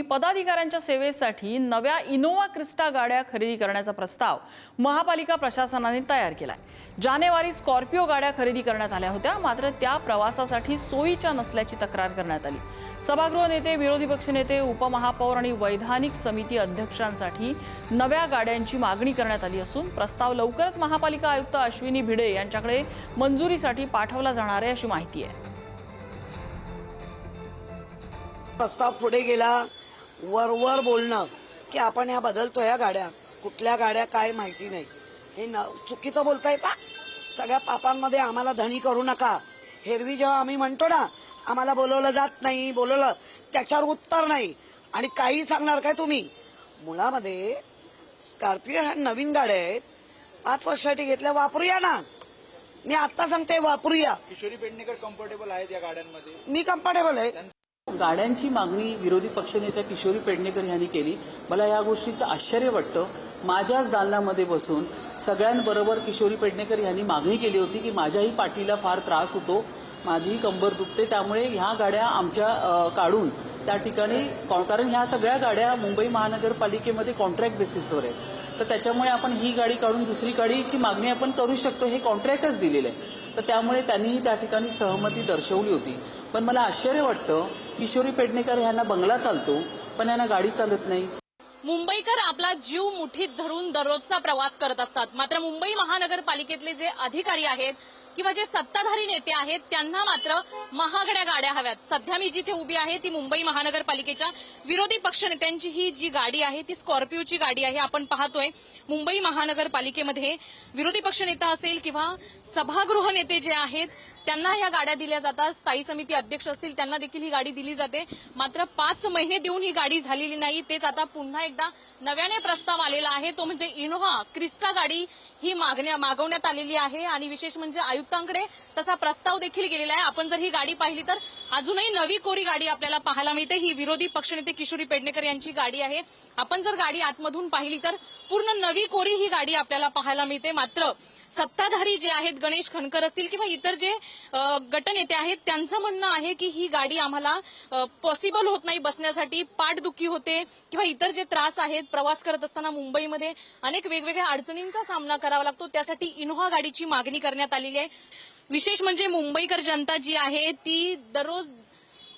पदाधिकाऱ्यांच्या सेवेसाठी नव्या इनोव्हा क्रिस्टा गाड्या खरेदी करण्याचा प्रस्ताव महापालिका प्रशासनाने तयार केलाय। जानेवारीत स्कॉर्पिओ गाड्या खरेदी करण्यात आल्या होत्या, मात्र त्या प्रवासासाठी सोयीच्या नसल्याची तक्रार करण्यात आली। सभागृह नेते, विरोधी पक्षनेते, उपमहापौर आणि वैधानिक समिती अध्यक्षांसाठी नव्या गाड्यांची मागणी करण्यात आली असून प्रस्ताव लवकरच महापालिका आयुक्त अश्विनी भिडे यांच्याकडे मंजुरीसाठी पाठवला जाणार आहे अशी माहिती आहे। प्रस्ताव पुढे गेला, वरवर बोलणं की आपण ह्या बदलतोय या गाड्या, कुठल्या गाड्या काय माहिती नाही, हे चुकीचं बोलताय का? सगळ्या पापांमध्ये आम्हाला धनी करू नका। हेरवी जेव्हा आम्ही म्हणतो ना आम्हाला बोलवलं जात नाही, बोलवलं त्याच्यावर उत्तर नाही आणि काही सांगणार काय तुम्ही? मुळामध्ये स्कॉर्पिओ ह्या नवीन गाड्या आहेत, 5 वर्षासाठी घेतल्या, वापरूया ना। मी आता सांगते वापरूया। किशोरी पेडणेकर कम्फर्टेबल आहेत या गाड्यांमध्ये? मी कम्फर्टेबल आहे। गाड्यांची मागणी विरोधी पक्षनेत्या किशोरी पेडणेकर यांनी केली। मला या गोष्टीचं आश्चर्य वाटतं। माझ्याच दालनामध्ये बसून सगळ्यांबरोबर किशोरी पेडणेकर यांनी मागणी केली होती की माझ्याही पाठीला फार त्रास होतो, माझीही कंबर दुखते, त्यामुळे ह्या गाड्या आमच्या काढून त्या ठिकाणी, कारण ह्या सगळ्या गाड्या मुंबई महानगरपालिकेमध्ये कॉन्ट्रॅक्ट बेसिसवर आहेत, तर त्याच्यामुळे आपण ही गाडी काढून दुसरी गाडीची मागणी आपण करू शकतो, हे कॉन्ट्रॅक्टच दिलेलं आहे। तर त्यामुळे त्यांनीही त्या ठिकाणी सहमती दर्शवली होती। पण मला आश्चर्य वाटतं, किशोरी पेडणेकर यांना बंगला चालतो पण यांना गाडी चालत नाही। मुंबईकर आपला जीव मुठीत धरून दररोजचा प्रवास करत असतात, मात्र मुंबई महानगरपालिकेतले जे अधिकारी आहेत किंवा जे सत्ताधारी नेते आहेत त्यांना मात्र महागड्या गाड्या हव्यात। सध्या मी जिथे उभी आहे ती मुंबई महानगरपालिकेच्या विरोधी पक्षनेत्यांची ही जी गाडी आहे ती स्कॉर्पिओची गाडी आहे। आपण पाहतोय मुंबई महानगरपालिकेमध्ये विरोधी पक्षनेता असेल किंवा सभागृह नेते जे आहेत त्यांना या गाड्या दिल्या जातात, स्थायी समिती अध्यक्ष असतील त्यांना देखील ही गाडी दिली जाते। मात्र 5 महिने देऊन ही गाडी झालेली नाही, तेच आता पुन्हा एकदा नव्याने प्रस्ताव आलेला आहे, तो म्हणजे इनोव्हा क्रिस्टा गाडी ही मागवण्यात आलेली आहे आणि विशेष म्हणजे आयुक्तांकडे तसा प्रस्ताव देखील गेलेला आहे। आपण जर ही गाडी पाहिली तर अजूनही नवी कोरी गाडी आपल्याला पाहायला मिळते। ही विरोधी पक्षनेते किशोरी पेडणेकर यांची गाडी आहे। आपण जर गाडी आतमधून पाहिली तर पूर्ण नवी कोरी ही गाडी आपल्याला पाहायला मिळते। मात्र सत्ताधारी जे आहेत, गणेश खणकर असतील किंवा इतर जे गटनेते आहेत, त्यांचं म्हणणं आहे की ही गाडी आम्हाला पॉसिबल होत नाही बसण्यासाठी, पाठदुखी होते किंवा इतर जे त्रास आहेत, प्रवास करत असताना मुंबईमध्ये अनेक वेगवेगळ्या अडचणींचा सामना करावा लागतो, त्यासाठी इनोव्हा गाडीची मागणी करण्यात आलेली आहे। विशेष म्हणजे मुंबईकर जनता जी आहे ती दररोज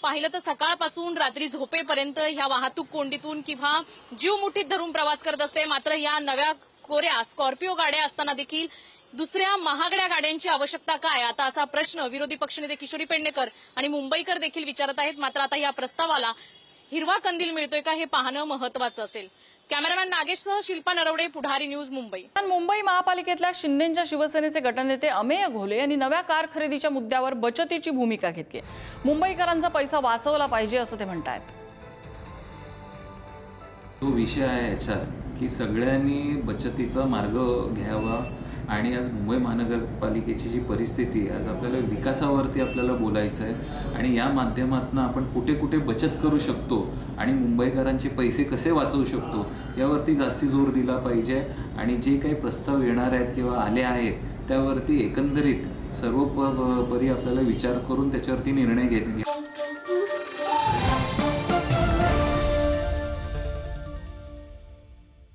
पाहिलं तर सकाळपासून रात्री झोपेपर्यंत ह्या वाहतूक कोंडीतून किंवा जीव मुठीत धरून प्रवास करत असते। मात्र या नव्या कोऱ्या स्कॉर्पिओ गाड्या असताना देखील दुसऱ्या महागड्या गाड्यांची आवश्यकता काय, आता असा प्रश्न विरोधी पक्षनेते किशोरी पेडणेकर आणि मुंबईकर देखील विचारत आहेत। मात्र आता या प्रस्तावाला हिरवा कंदील मिळतोय का हे पाहणं महत्वाचं असेल। कॅमेरामॅन नागेशसह शिल्पा नरवडे, पुढारी न्यूज, मुंबई। मुंबई महापालिकेतल्या शिंदेच्या शिवसेनेचे गटनेते अमेय घोले यांनी नव्या कार खरेदीच्या मुद्द्यावर बचतीची भूमिका घेतली आहे। मुंबईकरांचा पैसा वाचवला पाहिजे असं ते म्हणतात। तो विषय आहे याच्यात की सगळ्यांनी बचतीचा मार्ग घ्यावा आणि आज मुंबई महानगरपालिकेची जी परिस्थिती आहे, आज आपल्याला विकासावरती आपल्याला बोलायचं आहे आणि या माध्यमातून आपण कुठे कुठे बचत करू शकतो आणि मुंबईकरांचे पैसे कसे वाचवू शकतो यावरती जास्ती जोर दिला पाहिजे। आणि जे काही प्रस्ताव येणार आहेत किंवा आले आहेत त्यावरती एकंदरीत सर्वोपरी आपल्याला विचार करून त्याच्यावरती निर्णय घेतले।